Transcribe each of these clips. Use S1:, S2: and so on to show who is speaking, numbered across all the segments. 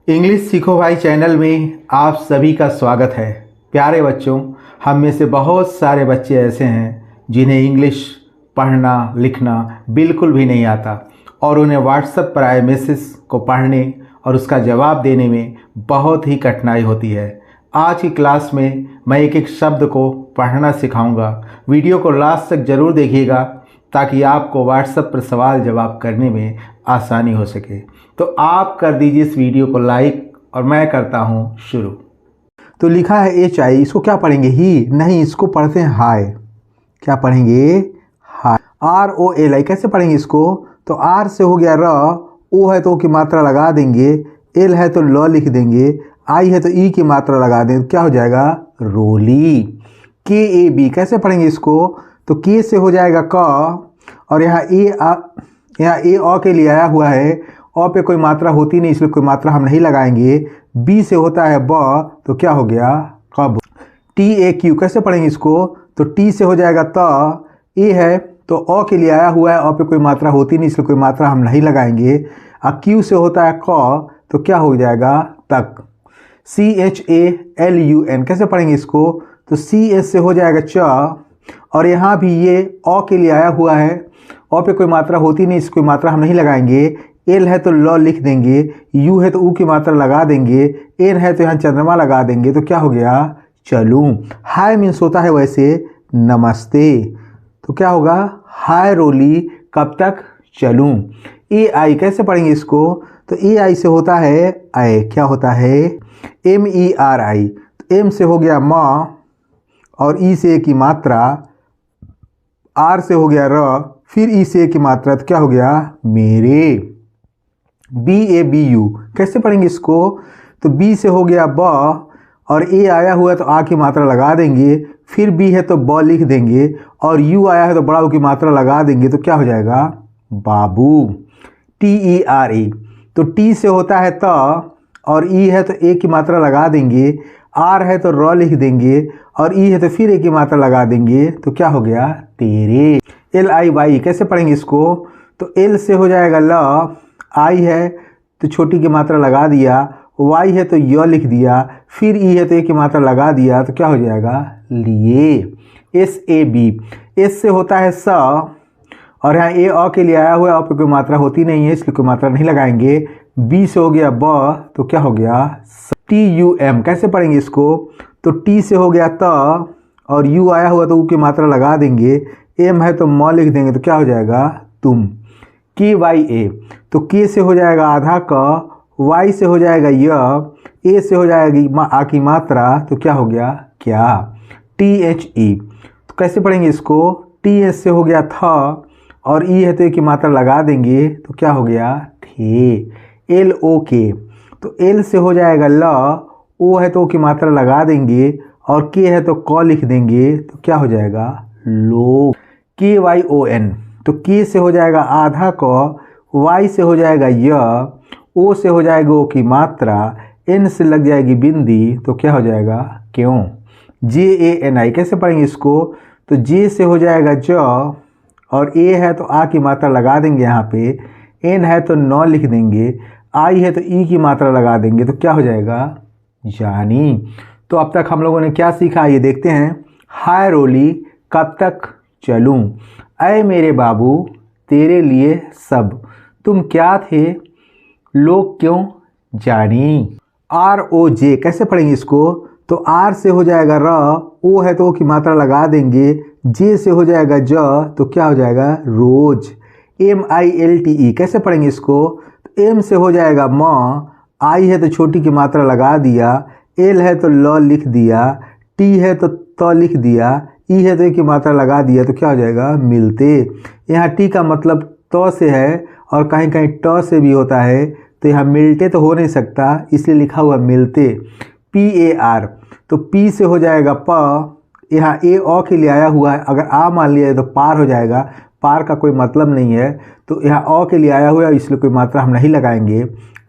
S1: English सीखो भाई channel में आप सभी का स्वागत है। प्यारे बच्चों, हम में से बहुत सारे बच्चे ऐसे हैं जिन्हें इंग्लिश पढ़ना लिखना बिल्कुल भी नहीं आता और उन्हें व्हाट्सएप पर आए मैसेज को पढ़ने और उसका जवाब देने में बहुत ही कठिनाई होती है। आज की क्लास में मैं एक एक शब्द को पढ़ना सिखाऊंगा। वीडियो को लास्ट तक ज़रूर देखिएगा ताकि आपको व्हाट्सएप पर सवाल जवाब करने में आसानी हो सके। तो आप कर दीजिए इस वीडियो को लाइक और मैं करता हूँ शुरू। तो लिखा है HI, इसको क्या पढ़ेंगे? ही नहीं, इसको पढ़ते हैं हाय। क्या पढ़ेंगे? हाय। ROLI कैसे पढ़ेंगे इसको? तो R से हो गया र, O है तो O की मात्रा लगा देंगे, L है तो ल लिख देंगे, I है तो E की मात्रा लगा देंगे, क्या हो जाएगा? रोली। KAB कैसे पढ़ेंगे इसको? तो K से हो जाएगा क और यहाँ A अ के लिए आया हुआ है, अ पे कोई मात्रा होती नहीं इसलिए कोई मात्रा हम नहीं लगाएंगे। B से होता है ब, तो क्या हो गया? कब। TAQ कैसे पढ़ेंगे इसको? तो T से हो जाएगा त, A है तो अ के लिए आया हुआ है, अ पे कोई मात्रा होती नहीं इसलिए कोई मात्रा हम नहीं लगाएंगे। और Q से होता है क, तो क्या हो जाएगा? तक। CHALUN कैसे पढ़ेंगे इसको? तो CS से हो जाएगा च और यहाँ भी ये अ के लिए आया हुआ है, अ पे कोई मात्रा होती नहीं इसकी कोई मात्रा हम नहीं लगाएंगे। L है तो ल लिख देंगे, U है तो U की मात्रा लगा देंगे, N है तो यहाँ चंद्रमा लगा देंगे, तो क्या हो गया? चलूं। हाय मीन्स होता है वैसे नमस्ते, तो क्या होगा? हाय रोली, कब तक? चलूं। AI कैसे पढ़ेंगे इसको? तो AI से होता है आय, क्या होता है? MERI। तो M से हो गया माँ और E से की मात्रा, R से हो गया र, फिर E से की मात्रा, तो क्या हो गया? मेरे। BABU कैसे पढ़ेंगे इसको? तो B से हो गया ब और A आया हुआ है तो आ की मात्रा लगा देंगे, फिर B है तो ब लिख देंगे और U आया है तो बड़ा U की मात्रा लगा देंगे, तो क्या हो जाएगा? बाबू। TERE तो T से होता है त और E है तो A की मात्रा लगा देंगे, R है तो र लिख देंगे और E है तो फिर A की मात्रा लगा देंगे, तो क्या हो गया? तेरे। LIY कैसे पढ़ेंगे इसको? तो L से हो जाएगा ल, I है तो छोटी की मात्रा लगा दिया, Y है तो य लिख दिया, फिर E है तो A की मात्रा लगा दिया, तो क्या हो जाएगा? लिए। SAB S से होता है स और यहाँ A अ के लिए आया हुआ है, अ पे कोई मात्रा होती नहीं है इसलिए कोई मात्रा नहीं लगाएंगे। B से हो गया ब, तो क्या हो गया? TUM कैसे पढ़ेंगे इसको? तो T से हो गया त और U आया हुआ तो U की मात्रा लगा देंगे, M है तो म लिख देंगे, तो क्या हो जाएगा? तुम। KYA तो K से हो जाएगा आधा क, Y से हो जाएगा य, A से हो जाएगी आ की मात्रा, तो क्या हो गया? क्या। THE तो कैसे पढ़ेंगे इसको? TH से हो गया थ और E है तो A की मात्रा लगा देंगे, तो क्या हो गया? थे। LOK तो L से हो जाएगा ल, O है तो O की मात्रा लगा देंगे और K है तो क लिख देंगे, तो क्या हो जाएगा? लो। KYON तो K से हो जाएगा आधा क, Y से हो जाएगा य, O से हो जाएगा O की मात्रा, N से लग जाएगी बिंदी, तो क्या हो जाएगा? क्यों। JANI कैसे पढ़ेंगे इसको? तो J से हो जाएगा ज और A है तो आ की मात्रा लगा देंगे यहाँ पे, N है तो न लिख देंगे, I है तो E की मात्रा लगा देंगे, तो क्या हो जाएगा? जानी। तो अब तक हम लोगों ने क्या सीखा ये देखते हैं। हाय रोली, कब तक? चलूं। ऐ मेरे बाबू, तेरे लिए सब, तुम क्या थे? लोग क्यों? जानी। ROJ कैसे पढ़ेंगे इसको? तो R से हो जाएगा र, O है तो O की मात्रा लगा देंगे, J से हो जाएगा ज, तो क्या हो जाएगा? रोज। MILTE कैसे पढ़ेंगे इसको? तो M से हो जाएगा म, I है तो छोटी की मात्रा लगा दिया, L है तो ल लिख दिया, T है तो त लिख दिया, E है तो E की मात्रा लगा दिया, तो क्या हो जाएगा? मिलते। यहाँ T का मतलब त से है और कहीं कहीं ट से भी होता है, तो यहाँ मिलते तो हो नहीं सकता इसलिए लिखा हुआ मिलते। PAR तो P से हो जाएगा प, यहाँ A अ के लिए आया हुआ है, अगर आ मान लिया तो पार हो जाएगा, पार का कोई मतलब नहीं है, तो यहाँ अ के लिए आया हुआ है इसलिए कोई मात्रा हम नहीं लगाएंगे।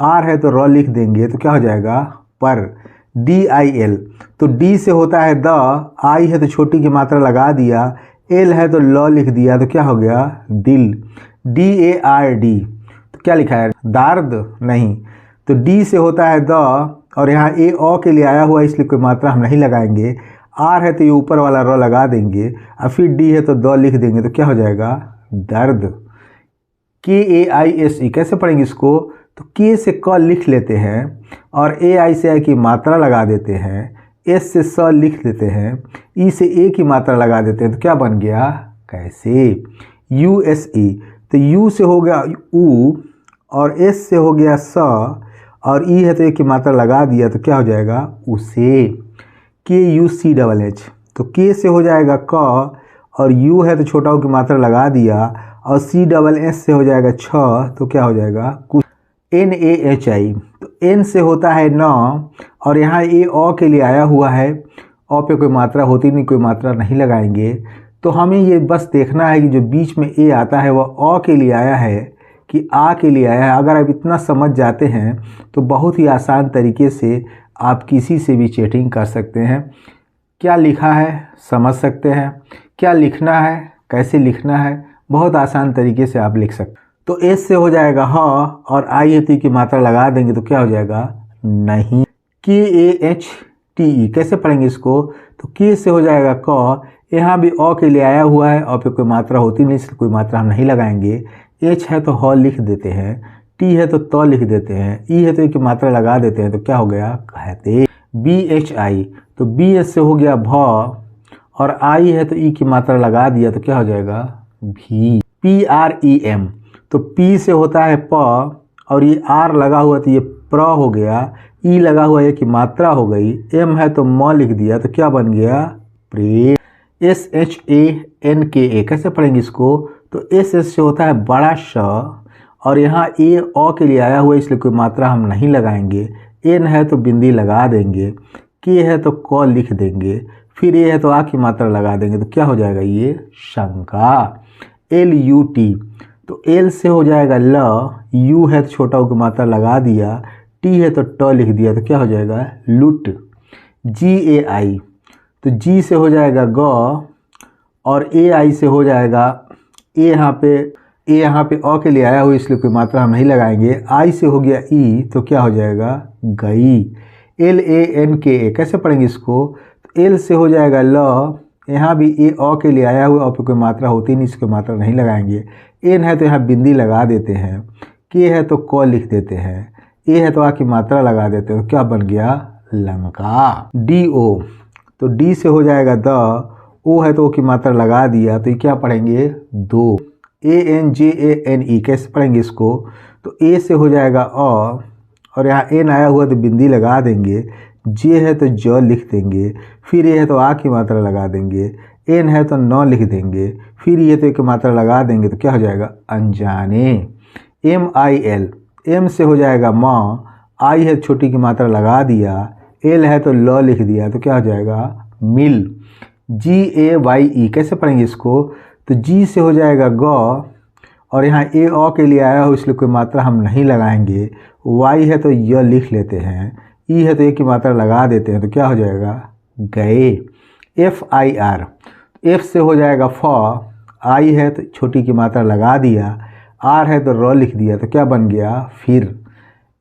S1: R है तो र लिख देंगे, तो क्या हो जाएगा? पर। DIL तो D से होता है द, I है तो छोटी की मात्रा लगा दिया, L है तो ल लिख दिया, तो क्या हो गया? दिल। DARD तो क्या लिखा है? दर्द नहीं, तो डी से होता है द, और यहाँ ए ओ के लिए आया हुआ है इसलिए कोई मात्रा हम नहीं लगाएंगे। आर है तो ये ऊपर वाला र लगा देंगे, और फिर डी है तो द लिख देंगे, तो क्या हो जाएगा दर्द। के ए आई एस ई कैसे पढ़ेंगे इसको, तो के से क लिख लेते हैं और ए आई से आई की मात्रा लगा देते हैं, एस से स लिख देते हैं, ई से ए की मात्रा लगा देते हैं, तो क्या बन गया कैसे यू एस ई। तो यू से हो गया ऊ और एस से हो गया स और ई है तो ए की मात्रा लगा दिया, तो क्या हो जाएगा उसे। के यू सी डबल एच, तो के से हो जाएगा क और यू है तो छोटा ऊ की मात्रा लगा दिया, और सी डबल एस से हो जाएगा छ, तो क्या हो जाएगा कुछ। एन ए एच आई, तो एन से होता है न, और यहाँ ए ओ के लिए आया हुआ है, ओ पे कोई मात्रा होती नहीं, कोई मात्रा नहीं लगाएंगे। तो हमें ये बस देखना है कि जो बीच में ए आता है वह ओ के लिए आया है कि आ के लिए आया है। अगर आप इतना समझ जाते हैं तो बहुत ही आसान तरीके से आप किसी से भी चैटिंग कर सकते हैं। क्या लिखा है समझ सकते हैं, क्या लिखना है कैसे लिखना है, बहुत आसान तरीके से आप लिख सकते। तो एस से हो जाएगा ह और आई है ती की मात्रा लगा देंगे, तो क्या हो जाएगा नहीं। के ए एच टी ई कैसे पढ़ेंगे इसको, तो के से हो जाएगा क, यहाँ भी ओ के लिए आया हुआ है, और पे कोई मात्रा होती नहीं इसलिए कोई मात्रा हम नहीं लगाएंगे। एच है तो ह लिख देते हैं, टी है तो त लिख देते हैं, ई है तो ई की मात्रा लगा देते हैं, तो क्या हो गया कहते। बी एच आई, तो बी एस से हो गया भ और आई है तो ई की मात्रा लगा दिया, तो क्या हो जाएगा भी। पी आर ई एम, तो पी से होता है प और ये आर लगा हुआ तो ये प्र हो गया, ई लगा हुआ ये की मात्रा हो गई, एम है तो म लिख दिया, तो क्या बन गया प्रेम। एस एच ए एन के ए कैसे पढ़ेंगे इसको, तो एस एस से होता है बड़ा श और यहाँ ए ओ के लिए आया हुआ इसलिए कोई मात्रा हम नहीं लगाएंगे। एन है तो बिंदी लगा देंगे, के है तो क लिख देंगे, फिर ए है तो आ की मात्रा लगा देंगे, तो क्या हो जाएगा ये शंका। एल यू टी, तो एल से हो जाएगा ल, यू है तो छोटा ऊ की मात्रा लगा दिया, टी है तो ट लिख दिया, तो क्या हो जाएगा लुट। जी ए आई, तो जी से हो जाएगा ग और ए आई से हो जाएगा ए यहाँ पे अ के लिए आया हुआ इसलिए कोई मात्रा हम नहीं लगाएंगे। आई से हो गया ई, तो क्या हो जाएगा गई। एल ए एन के ए कैसे पढ़ेंगे इसको, तो एल से हो जाएगा ल, यहाँ भी ए अ के लिए आया हुआ, अ पे कोई मात्रा होती नहीं इसकी मात्रा नहीं लगाएंगे। एन है तो यहाँ बिंदी लगा देते हैं, के है तो क लिख देते हैं, ए है तो आ की मात्रा लगा देते हैं, तो क्या बन गया लंका। डी ओ, तो डी से हो जाएगा द, ओ है तो ओ की मात्रा लगा दिया, तो ये क्या पढ़ेंगे दो। A N J A N E कैसे पढ़ेंगे इसको, तो ए से हो जाएगा अ और यहाँ एन आया हुआ तो बिंदी लगा देंगे, जे है तो ज लिख देंगे, फिर ए है तो आ की मात्रा लगा देंगे, एन है तो न लिख देंगे, फिर ये तो एक मात्रा लगा देंगे, तो क्या हो जाएगा अनजाने। एम आई एल, एम से हो जाएगा म, आई है छोटी की मात्रा लगा दिया, एल है तो ल लिख दिया, तो क्या हो जाएगा मिल। जी ए वाई ई कैसे पढ़ेंगे इसको, तो जी से हो जाएगा ग और यहाँ ए ओ के लिए आया हो इसलिए कोई मात्रा हम नहीं लगाएंगे, वाई है तो य लिख लेते हैं, ई है तो ए की मात्रा लगा देते हैं, तो क्या हो जाएगा गए। एफ आई आर, एफ से हो जाएगा फ, आई है तो छोटी की मात्रा लगा दिया, आर है तो र लिख दिया, तो क्या बन गया फिर।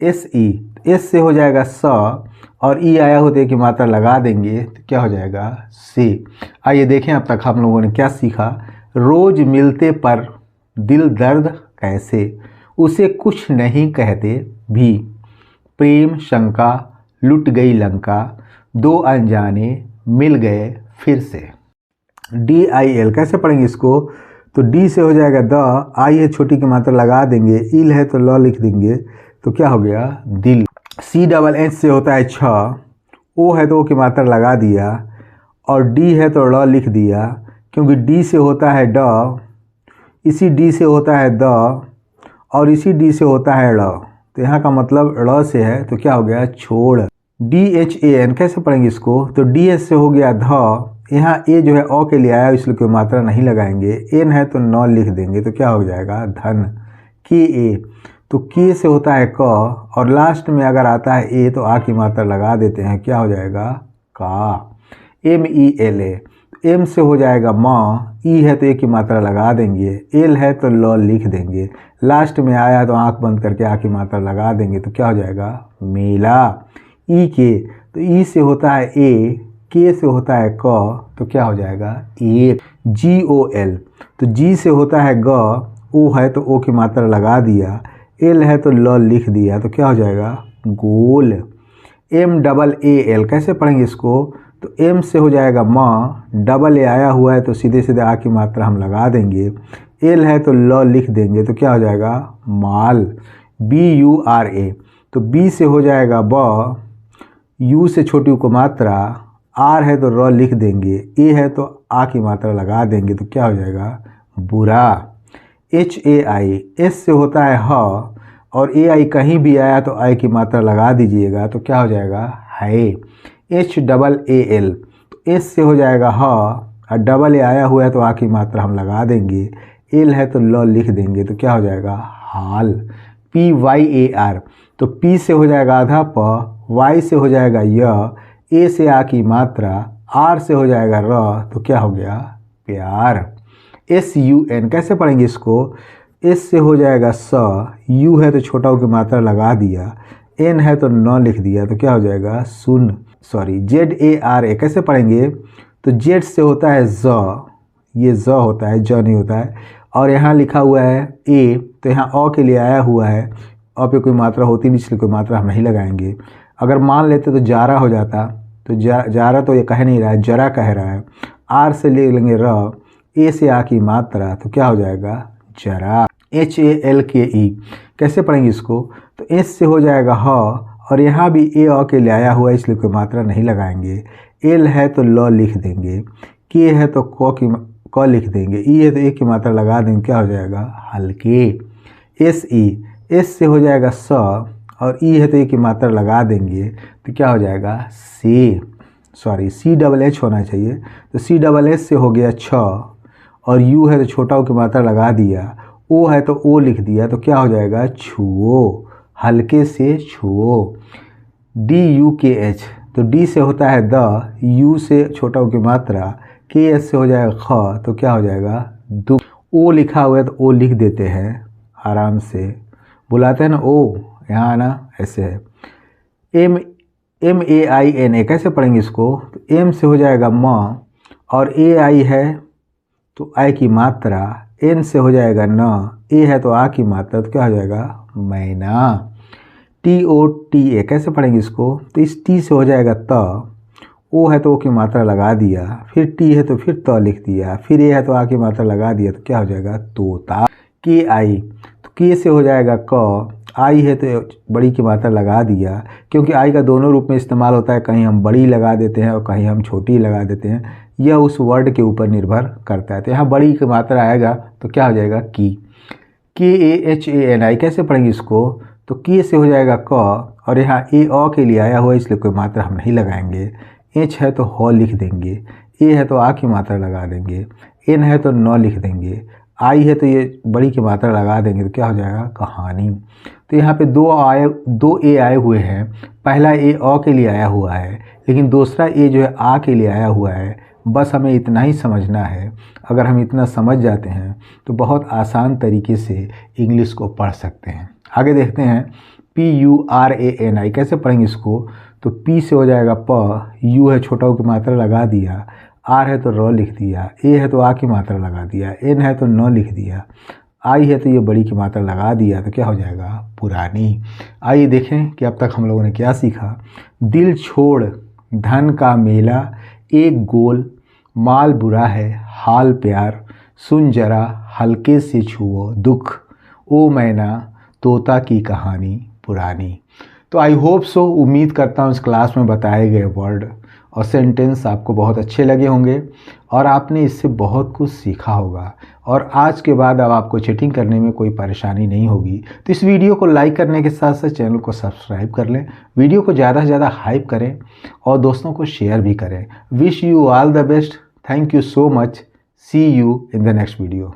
S1: एस ई, एस से हो जाएगा स और ई आया होते की मात्रा लगा देंगे, तो क्या हो जाएगा से। आइए देखें अब तक हम लोगों ने क्या सीखा। रोज मिलते पर दिल दर्द कैसे, उसे कुछ नहीं कहते भी, प्रेम शंका लुट गई लंका, दो अनजाने मिल गए फिर से। डी आई एल कैसे पढ़ेंगे इसको, तो डी से हो जाएगा द, आई है छोटी की मात्रा लगा देंगे, इल है तो ल लिख देंगे, तो क्या हो गया दिल। सी डबल एच से होता है छ, ओ है तो ओ की मात्रा लगा दिया और डी है तो ड़ लिख दिया, क्योंकि डी से होता है ड, इसी डी से होता है द और इसी डी से होता है ड़, तो यहाँ का मतलब ड़ से है, तो क्या हो गया छोड़। डी एच ए एन कैसे पढ़ेंगे इसको, तो डी एच से हो गया ध, यहाँ ए जो है ओ के लिए आया इसलिए कोई मात्रा नहीं लगाएंगे, एन है तो न लिख देंगे, तो क्या हो जाएगा धन। के ए, तो के से होता है क और लास्ट में अगर आता है ए तो आ की मात्रा लगा देते हैं, क्या हो जाएगा का। M E L A, M से हो जाएगा माँ, ई है तो ए की मात्रा लगा देंगे, एल है तो ल लिख देंगे, लास्ट में आया तो आंख बंद करके आ की मात्रा लगा देंगे तो क्या हो जाएगा मेला। ई के तो ई से होता है ए, के से होता है क तो क्या हो जाएगा ए। जी ओ एल तो जी से होता है ग, ओ है तो ओ की मात्रा लगा दिया, एल है तो ल लिख दिया तो क्या हो जाएगा गोल। एम डबल ए एल कैसे पढ़ेंगे इसको, तो एम से हो जाएगा माँ, डबल ए आया हुआ है तो सीधे सीधे आ की मात्रा हम लगा देंगे, एल है तो ल लिख देंगे तो क्या हो जाएगा माल। बी यू आर ए तो बी से हो जाएगा ब, यू से छोटी को मात्रा, आर है तो र लिख देंगे, ए है तो आ की मात्रा लगा देंगे तो क्या हो जाएगा बुरा। एच ए आई एस से होता है ह और ए आई कहीं भी आया तो आई की मात्रा लगा दीजिएगा तो क्या हो जाएगा है। एच डबल ए एल तो एस से हो जाएगा ह और डबल ए आया हुआ है तो आ की मात्रा हम लगा देंगे, एल है तो ल लिख देंगे तो क्या हो जाएगा हाल। पी वाई ए आर तो पी से हो जाएगा आधा प, वाई से हो जाएगा य, ए से आ की मात्रा, आर से हो जाएगा र तो क्या हो गया प्यार। एस यू एन कैसे पढ़ेंगे इसको, एस से हो जाएगा स, यू है तो छोटा की मात्रा लगा दिया, एन है तो न लिख दिया तो क्या हो जाएगा सुन। Sorry Z A R A कैसे पढ़ेंगे, तो जेड से होता है ज, ये ज होता है ज नहीं होता है, और यहाँ लिखा हुआ है ए तो यहाँ अ के लिए आया हुआ है, अ पे कोई मात्रा होती नहीं इसलिए कोई मात्रा हम नहीं लगाएंगे। अगर मान लेते तो जारा हो जाता, तो जारा तो ये कह नहीं रहा है, जरा कह रहा है। आर से ले लेंगे र, ए से आ की मात्रा तो क्या हो जाएगा जरा। एच ए एल के ई कैसे पढ़ेंगे इसको, तो एस से हो जाएगा ह और यहाँ भी ए अ के लिए आया हुआ है इसलिए कोई मात्रा नहीं लगाएंगे, एल है तो ल लिख देंगे, के है तो क लिख देंगे, ई है तो ए की मात्रा लगा देंगे क्या हो जाएगा हल्के। एस ई एस से हो जाएगा स और ई है तो ए की मात्रा लगा देंगे तो क्या हो जाएगा से। सॉरी सी डबल एच होना चाहिए, तो सी डबल एच से हो गया छ और यू है तो छोटा ओ की मात्रा लगा दिया, ओ है तो ओ लिख दिया तो क्या हो जाएगा छुओ, हल्के से छुओ। डी यू के एच तो डी से होता है द, यू से छोटा ओ की मात्रा, के एच से हो जाएगा ख तो क्या हो जाएगा दुख। ओ लिखा हुआ है तो ओ लिख देते हैं, आराम से बुलाते हैं ना ओ, यहाँ आना ऐसे है। M A I N A कैसे पढ़ेंगे इसको, तो एम से हो जाएगा म और ए आई है तो आई की मात्रा, एन से हो जाएगा न, ए है तो आ की मात्रा तो क्या हो जाएगा मैना। टी ओ टी ए कैसे पढ़ेंगे इसको, तो इस टी से हो जाएगा त, ओ है तो ओ की मात्रा लगा दिया, फिर टी है तो फिर त लिख दिया, फिर ए है तो आ की मात्रा लगा दिया तो क्या हो जाएगा तोता। के आई तो के से हो जाएगा क, आई है तो बड़ी की मात्रा लगा दिया, क्योंकि आई का दोनों रूप में इस्तेमाल होता है, कहीं हम बड़ी लगा देते हैं और कहीं हम छोटी लगा देते हैं, यह उस वर्ड के ऊपर निर्भर करता है। तो यहाँ बड़ी की मात्रा आएगा तो क्या हो जाएगा की। के A H A N I कैसे पढ़ेंगे इसको, तो के से हो जाएगा क और यहाँ ए अ के लिए आया हुआ इसलिए कोई मात्रा हम नहीं लगाएंगे, एच है तो ह लिख देंगे, ए है तो आ की मात्रा लगा देंगे, एन है तो न लिख देंगे, आई है तो ये बड़ी की मात्रा लगा देंगे तो क्या हो जाएगा कहानी। तो यहाँ पे दो ए आए हुए हैं, पहला ए अ के लिए आया हुआ है लेकिन दूसरा ए जो है आ के लिए आया हुआ है, बस हमें इतना ही समझना है। अगर हम इतना समझ जाते हैं तो बहुत आसान तरीके से इंग्लिश को पढ़ सकते हैं। आगे देखते हैं P U R A N I कैसे पढ़ेंगे इसको, तो पी से हो जाएगा प, यू है छोटा की मात्रा लगा दिया, आर है तो र लिख दिया, ए है तो आ की मात्रा लगा दिया, एन है तो न लिख दिया, आई है तो ये बड़ी की मात्रा लगा दिया तो क्या हो जाएगा पुरानी। आइए देखें कि अब तक हम लोगों ने क्या सीखा। दिल छोड़ धन का मेला एक गोल, माल बुरा है हाल प्यार, सुन जरा हल्के से छुओ दुख, ओ मैना तोता की कहानी पुरानी। तो आई होप सो, उम्मीद करता हूँ इस क्लास में बताए गए वर्ड और सेंटेंस आपको बहुत अच्छे लगे होंगे और आपने इससे बहुत कुछ सीखा होगा और आज के बाद अब आपको चीटिंग करने में कोई परेशानी नहीं होगी। तो इस वीडियो को लाइक करने के साथ साथ चैनल को सब्सक्राइब कर लें, वीडियो को ज़्यादा से ज़्यादा हाइप करें और दोस्तों को शेयर भी करें। Wish you all the best. Thank you so much. See you in the next video.